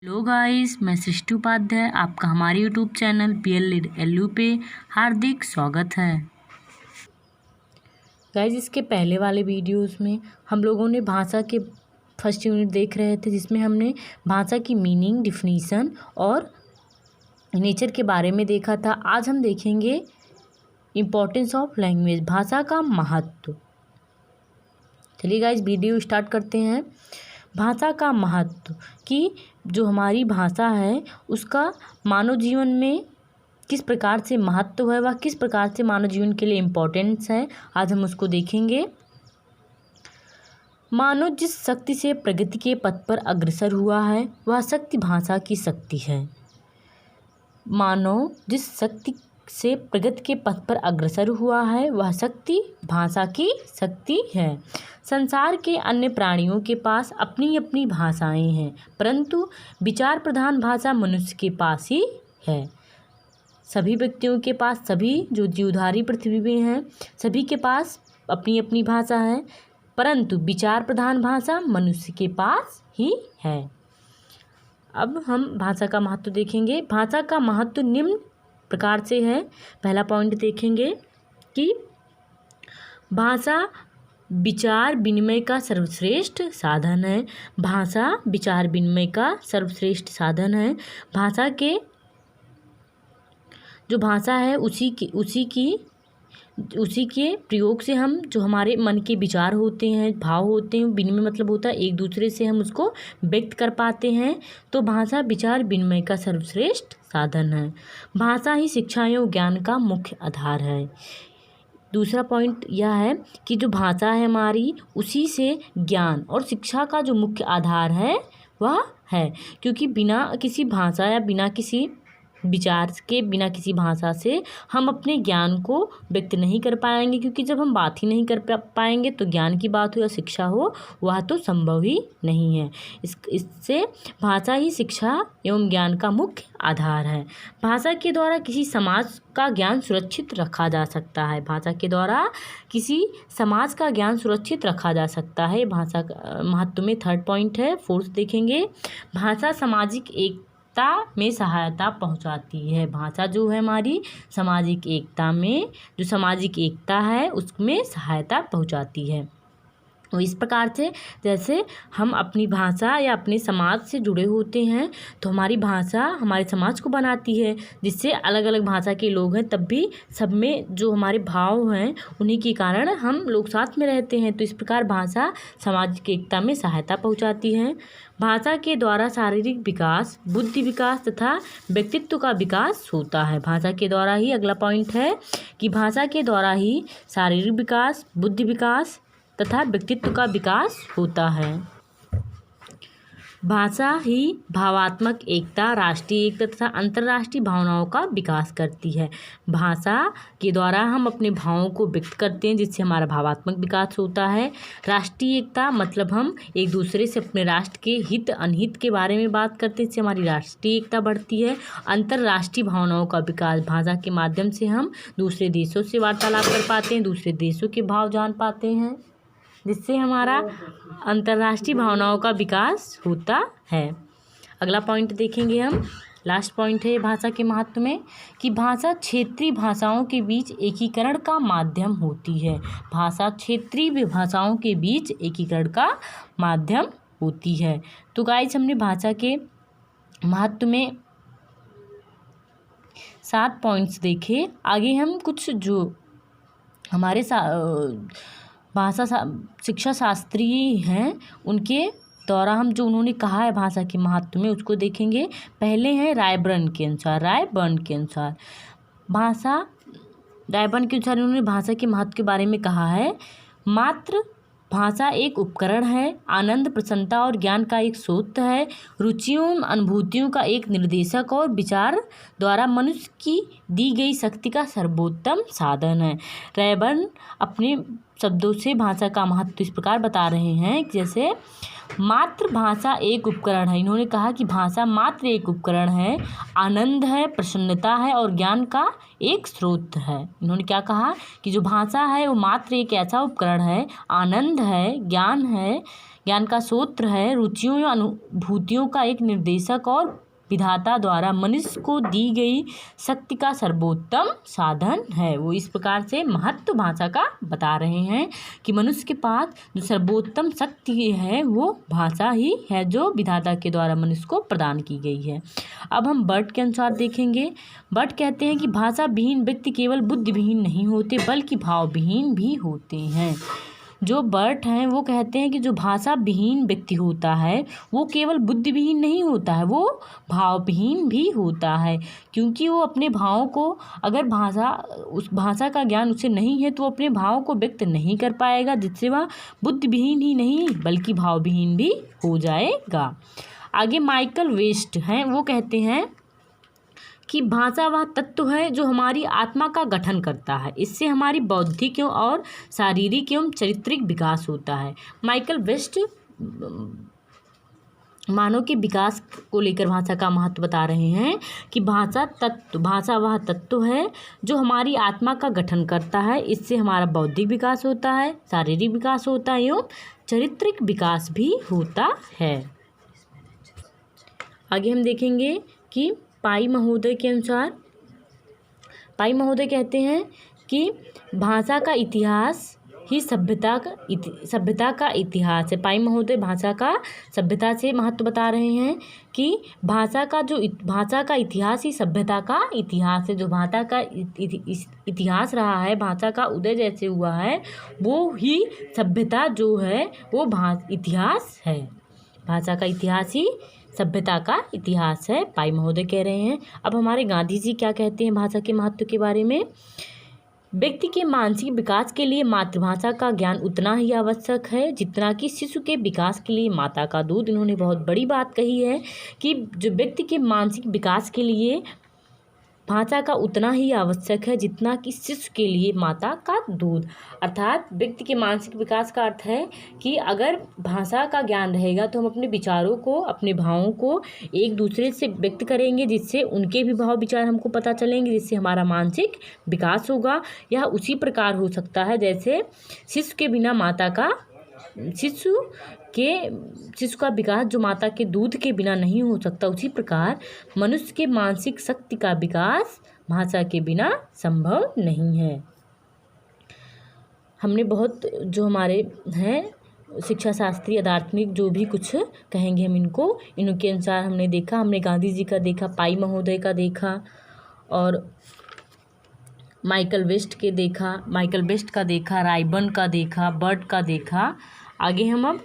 Hello guys, मैं सृष्टि उपाध्याय आपका हमारे यूट्यूब चैनल पीएल लीड एलयू पे हार्दिक स्वागत है। गाइस, इसके पहले वाले वीडियोस में हम लोगों ने भाषा के फर्स्ट यूनिट देख रहे थे, जिसमें हमने भाषा की मीनिंग, डिफिनीसन और नेचर के बारे में देखा था। आज हम देखेंगे इम्पोर्टेंस ऑफ लैंग्वेज, भाषा का महत्व। चलिए गाइस, वीडियो स्टार्ट करते हैं। भाषा का महत्व कि जो हमारी भाषा है उसका मानव जीवन में किस प्रकार से महत्व है, वह किस प्रकार से मानव जीवन के लिए इम्पोर्टेंस है, आज हम उसको देखेंगे। मानव जिस शक्ति से प्रगति के पथ पर अग्रसर हुआ है वह शक्ति भाषा की शक्ति है। मानव जिस शक्ति से प्रगति के पथ पर अग्रसर हुआ है वह शक्ति भाषा की शक्ति है। संसार के अन्य प्राणियों के पास अपनी अपनी भाषाएं हैं, परंतु विचार प्रधान भाषा मनुष्य के पास ही है। सभी व्यक्तियों के पास, सभी जो जीवधारी पृथ्वी में हैं, सभी के पास अपनी अपनी भाषा है, परंतु विचार प्रधान भाषा मनुष्य के पास ही है। अब हम भाषा का महत्व देखेंगे। भाषा का महत्व निम्न प्रकार से है। पहला पॉइंट देखेंगे कि भाषा विचार विनिमय का सर्वश्रेष्ठ साधन है। भाषा विचार विनिमय का सर्वश्रेष्ठ साधन है। भाषा के जो भाषा है उसी के प्रयोग से हम जो हमारे मन के विचार होते हैं, भाव होते हैं, विनिमय मतलब होता है एक दूसरे से हम उसको व्यक्त कर पाते हैं। तो भाषा विचार विनिमय का सर्वश्रेष्ठ साधन है। भाषा ही शिक्षा एवं ज्ञान का मुख्य आधार है। दूसरा पॉइंट यह है कि जो भाषा है हमारी, उसी से ज्ञान और शिक्षा का जो मुख्य आधार है वह है, क्योंकि बिना किसी भाषा या बिना किसी विचार के, बिना किसी भाषा से हम अपने ज्ञान को व्यक्त नहीं कर पाएंगे, क्योंकि जब हम बात ही नहीं कर पाएंगे तो ज्ञान की बात हो या शिक्षा हो वह तो संभव ही नहीं है। इससे भाषा ही शिक्षा एवं ज्ञान का मुख्य आधार है। भाषा के द्वारा किसी समाज का ज्ञान सुरक्षित रखा जा सकता है। भाषा के द्वारा किसी समाज का ज्ञान सुरक्षित रखा जा सकता है। भाषा का महत्व में थर्ड पॉइंट है, फोर्थ देखेंगे। भाषा सामाजिक एकता में सहायता पहुंचाती है। भाषा जो है हमारी सामाजिक एकता में, जो सामाजिक एकता है उसमें सहायता पहुंचाती है। और इस प्रकार से जैसे हम अपनी भाषा या अपने समाज से जुड़े होते हैं तो हमारी भाषा हमारे समाज को बनाती है, जिससे अलग अलग भाषा के लोग हैं तब भी सब में जो हमारे भाव हैं उन्हीं के कारण हम लोग साथ में रहते हैं। तो इस प्रकार भाषा सामाजिक एकता में सहायता पहुंचाती है। भाषा के द्वारा शारीरिक विकास, बुद्धि विकास तथा व्यक्तित्व का विकास होता है। भाषा के द्वारा ही, अगला पॉइंट है कि भाषा के द्वारा ही शारीरिक विकास, बुद्धि विकास तथा व्यक्तित्व का विकास होता है। भाषा ही भावात्मक एकता, राष्ट्रीय एकता तथा अंतर्राष्ट्रीय भावनाओं का विकास करती है। भाषा के द्वारा हम अपने भावों को व्यक्त करते हैं, जिससे हमारा भावात्मक विकास होता है। राष्ट्रीय एकता मतलब हम एक दूसरे से अपने राष्ट्र के हित अनहित के बारे में बात करते हैं, इससे हमारी राष्ट्रीय एकता बढ़ती है। अंतर्राष्ट्रीय भावनाओं का विकास, भाषा के माध्यम से हम दूसरे देशों से वार्तालाप कर पाते हैं, दूसरे देशों के भाव जान पाते हैं, जिससे हमारा अंतर्राष्ट्रीय भावनाओं का विकास होता है। अगला पॉइंट देखेंगे हम, लास्ट पॉइंट है भाषा के महत्व में कि भाषा क्षेत्रीय भाषाओं के बीच एकीकरण का माध्यम होती है। भाषा क्षेत्रीय भाषाओं के बीच एकीकरण का माध्यम होती है। तो गाइस, हमने भाषा के महत्व में 7 पॉइंट्स देखे। आगे हम कुछ जो हमारे भाषा शिक्षा शास्त्री हैं उनके द्वारा हम जो उन्होंने कहा है भाषा के महत्व में उसको देखेंगे। पहले हैं रायबर्न के अनुसार उन्होंने भाषा के महत्व के बारे में कहा है। मात्र भाषा एक उपकरण है, आनंद, प्रसन्नता और ज्ञान का एक स्रोत है, रुचियों अनुभूतियों का एक निर्देशक और विचार द्वारा मनुष्य की दी गई शक्ति का सर्वोत्तम साधन है। रायबर्न अपने शब्दों से भाषा का महत्व इस प्रकार बता रहे हैं, जैसे मात्र भाषा एक उपकरण है। इन्होंने कहा कि भाषा मात्र एक उपकरण है, आनंद है, प्रसन्नता है और ज्ञान का एक स्रोत है। इन्होंने क्या कहा कि जो भाषा है वो मात्र एक ऐसा उपकरण है, आनंद है, ज्ञान का स्रोत है, रुचियों या अनुभूतियों का एक निर्देशक और विधाता द्वारा मनुष्य को दी गई शक्ति का सर्वोत्तम साधन है। वो इस प्रकार से महत्व भाषा का बता रहे हैं कि मनुष्य के पास जो सर्वोत्तम शक्ति है वो भाषा ही है, जो विधाता के द्वारा मनुष्य को प्रदान की गई है। अब हम बर्ट के अनुसार देखेंगे। बर्ट कहते हैं कि भाषा विहीन व्यक्ति केवल बुद्धिविहीन नहीं होते बल्कि भावविहीन भी होते हैं। जो बर्ट हैं वो कहते हैं कि जो भाषा विहीन व्यक्ति होता है वो केवल बुद्धिविहीन नहीं होता है, वो भावविहीन भी होता है, क्योंकि वो अपने भावों को, अगर उस भाषा का ज्ञान उसे नहीं है तो वो अपने भावों को व्यक्त नहीं कर पाएगा, जिससे वह बुद्धिविहीन ही नहीं बल्कि भावविहीन भी हो जाएगा। आगे माइकल वेस्ट हैं, वो कहते हैं कि भाषा वह तत्व है जो हमारी आत्मा का गठन करता है, इससे हमारी बौद्धिक और शारीरिक एवं चारित्रिक विकास होता है। माइकल वेस्ट मानव के विकास को लेकर भाषा का महत्व बता रहे हैं कि भाषा वह तत्व है जो हमारी आत्मा का गठन करता है, इससे हमारा बौद्धिक विकास होता है, शारीरिक विकास होता है एवं चारित्रिक विकास भी होता है। आगे हम देखेंगे कि पाई महोदय के अनुसार, पाई महोदय कहते हैं कि भाषा का इतिहास ही सभ्यता का इतिहास है। पाई महोदय भाषा का सभ्यता से महत्व बता रहे हैं कि भाषा का इतिहास ही सभ्यता का इतिहास है। जो भाषा का इतिहास रहा है, भाषा का उदय जैसे हुआ है, वो ही सभ्यता जो है वो इतिहास है। भाषा का इतिहास ही सभ्यता का इतिहास है, पाई महोदय कह रहे हैं। अब हमारे गांधी जी क्या कहते हैं भाषा के महत्व के बारे में। व्यक्ति के मानसिक विकास के लिए मातृभाषा का ज्ञान उतना ही आवश्यक है जितना कि शिशु के विकास के लिए माता का दूध। इन्होंने बहुत बड़ी बात कही है कि जो व्यक्ति के मानसिक विकास के लिए भाषा का उतना ही आवश्यक है जितना कि शिशु के लिए माता का दूध। अर्थात व्यक्ति के मानसिक विकास का अर्थ है कि अगर भाषा का ज्ञान रहेगा तो हम अपने विचारों को, अपने भावों को एक दूसरे से व्यक्त करेंगे, जिससे उनके भी भाव विचार हमको पता चलेंगे, जिससे हमारा मानसिक विकास होगा। यह उसी प्रकार हो सकता है जैसे शिशु के बिना माता का शिशु का विकास जो माता के दूध के बिना नहीं हो सकता, उसी प्रकार मनुष्य के मानसिक शक्ति का विकास भाषा के बिना संभव नहीं है। हमने बहुत जो हमारे हैं शिक्षा शास्त्री, दार्शनिक, जो भी कुछ कहेंगे हम इनके अनुसार हमने देखा। हमने गांधी जी का देखा, पाई महोदय का देखा और माइकल वेस्ट का देखा, रायबर्न का देखा, बर्ट का देखा। आगे हम अब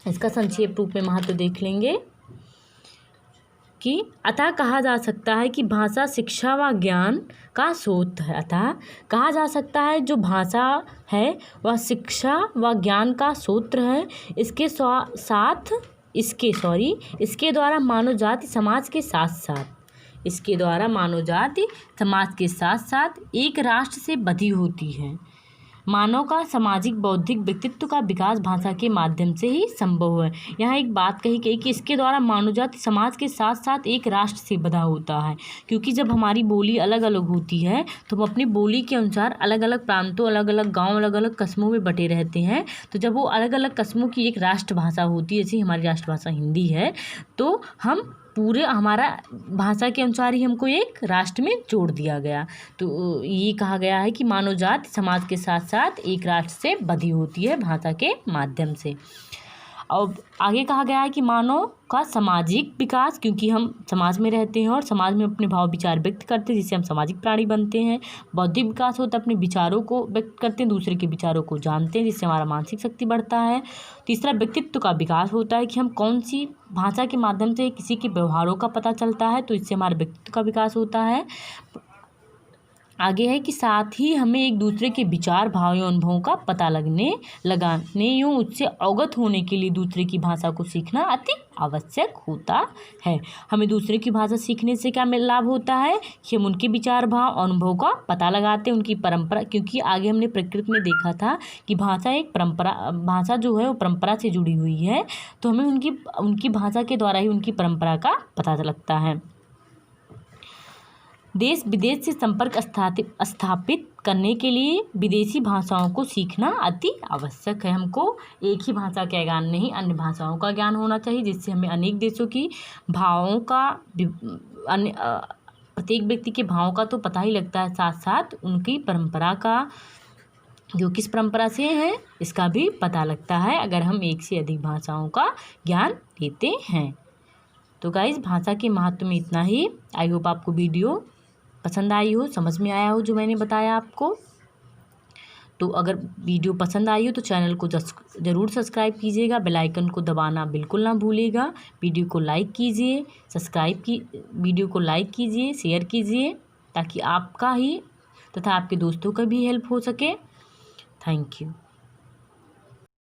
इसका संक्षेप रूप में महत्व देख लेंगे कि अतः कहा जा सकता है कि भाषा शिक्षा व ज्ञान का स्रोत है। अतः कहा जा सकता है जो भाषा है वह शिक्षा व ज्ञान का स्रोत है। इसके द्वारा मानव जाति समाज के साथ साथ एक राष्ट्र से बधी होती है। मानव का सामाजिक बौद्धिक व्यक्तित्व का विकास भाषा के माध्यम से ही संभव है। यहाँ एक बात कही गई कि इसके द्वारा मानव जाति समाज के साथ साथ एक राष्ट्र से बंधा होता है, क्योंकि जब हमारी बोली अलग अलग होती है तो हम अपनी बोली के अनुसार अलग अलग प्रांतों, अलग अलग गाँव, अलग अलग कस्मों में बटे रहते हैं। तो जब वो अलग अलग कस्मों की एक राष्ट्रभाषा होती है, जैसे हमारी राष्ट्रभाषा हिंदी है, तो हम पूरे हमारा भाषा के अनुसार ही हमको एक राष्ट्र में जोड़ दिया गया। तो ये कहा गया है कि मानव जाति समाज के साथ साथ एक राष्ट्र से बंधी होती है भाषा के माध्यम से। और आगे कहा गया है कि मानव का सामाजिक विकास, क्योंकि हम समाज में रहते हैं और समाज में अपने भाव विचार व्यक्त करते हैं, जिससे हम सामाजिक प्राणी बनते हैं। बौद्धिक विकास होता है, अपने विचारों को व्यक्त करते हैं, दूसरे के विचारों को जानते हैं, जिससे हमारा मानसिक शक्ति बढ़ता है। तीसरा व्यक्तित्व का विकास होता है कि हम कौन सी भाषा के माध्यम से किसी के व्यवहारों का पता चलता है, तो इससे हमारे व्यक्तित्व का विकास होता है। आगे है कि साथ ही हमें एक दूसरे के विचार, भाव एवं अनुभवों का पता लगाने एवं उससे अवगत होने के लिए दूसरे की भाषा को सीखना अति आवश्यक होता है। हमें दूसरे की भाषा सीखने से क्या लाभ होता है कि हम उनके विचार, भाव, अनुभव का पता लगाते हैं, उनकी परंपरा, क्योंकि आगे हमने प्रकृति में देखा था कि भाषा जो है वो परंपरा से जुड़ी हुई है, तो हमें उनकी भाषा के द्वारा ही उनकी परंपरा का पता लगता है। देश विदेश से संपर्क स्थापित करने के लिए विदेशी भाषाओं को सीखना अति आवश्यक है। हमको एक ही भाषा का ज्ञान नहीं, अन्य भाषाओं का ज्ञान होना चाहिए, जिससे हमें अनेक देशों की भावों का अन्य प्रत्येक व्यक्ति के भावों का तो पता ही लगता है, साथ साथ उनकी परंपरा का, जो किस परंपरा से है, इसका भी पता लगता है अगर हम एक से अधिक भाषाओं का ज्ञान लेते हैं। तो गाइस, भाषा के महत्व में इतना ही। आई होप आपको वीडियो पसंद आई हो, समझ में आया हो जो मैंने बताया आपको। तो अगर वीडियो पसंद आई हो तो चैनल को ज़रूर सब्सक्राइब कीजिएगा, बेल आइकन को दबाना बिल्कुल ना भूलिएगा। वीडियो को लाइक कीजिए, वीडियो को लाइक कीजिए, शेयर कीजिए, ताकि आपका ही तथा आपके दोस्तों का भी हेल्प हो सके। Thank you.